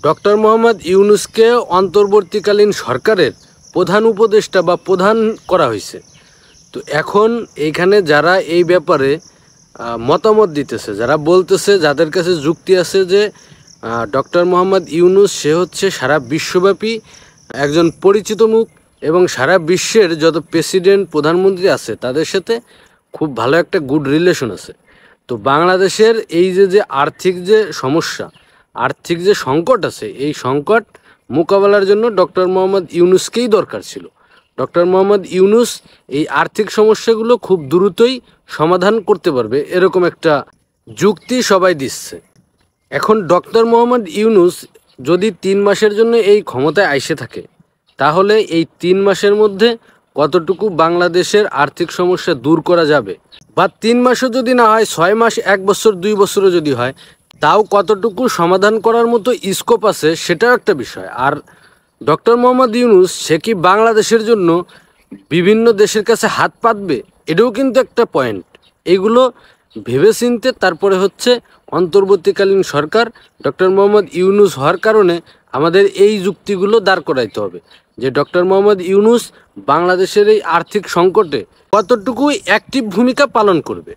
Doctor Mohammad ইউনূসকে অন্তর্বর্তীকালীন সরকারের প্রধান উপদেষ্টা বা প্রধান করা হয়েছে। তো এখন এইখানে যারা এই ব্যাপারে মতামত দিতেছে, যারা বলতেছে, যাদের কাছে যুক্তি আছে যে ডক্টর মোহাম্মদ ইউনূস সে হচ্ছে সারা বিশ্বব্যাপী একজন পরিচিত মুখ এবং সারা বিশ্বের যত প্রেসিডেন্ট প্রধানমন্ত্রী আছে তাদের সাথে খুব ভালো একটা গুড রিলেশন আছে। তো বাংলাদেশের এই যে আর্থিক যে সমস্যা, আর্থিক যে সংকট আছে, এই সংকট মোকাবেলার জন্য ডক্টর মোহাম্মদ ইউনূসকেই দরকার ছিল। ডক্টর মোহাম্মদ ইউনূস এই আর্থিক সমস্যাগুলো খুব দ্রুতই সমাধান করতে পারবে, এরকম একটা যুক্তি সবাই দিচ্ছে। এখন ডক্টর মোহাম্মদ ইউনূস যদি 3 মাসের জন্য এই ক্ষমতায় আইসে থাকে, তাহলে এই 3 মাসের মধ্যে কতটুকু বাংলাদেশের আর্থিক সমস্যা দূর করা যাবে, বা 3 মাসও যদি না হয় 6 মাস, 1 বছর, 2 বছরও যদি হয়, তাও কতটুকু সমাধান করার মতো স্কোপ আছে সেটাও একটা বিষয়। আর ডক্টর মোহাম্মদ ইউনূস সে কি বাংলাদেশের জন্য বিভিন্ন দেশের কাছে হাত পাতবে, এটাও কিন্তু একটা পয়েন্ট। এইগুলো ভেবেচিন্তে তারপরে হচ্ছে অন্তর্বর্তীকালীন সরকার ডক্টর মোহাম্মদ ইউনূস হওয়ার কারণে আমাদের এই যুক্তিগুলো দাঁড় করাইতে হবে যে ডক্টর মোহাম্মদ ইউনূস বাংলাদেশের এই আর্থিক সংকটে কতটুকু অ্যাক্টিভ ভূমিকা পালন করবে।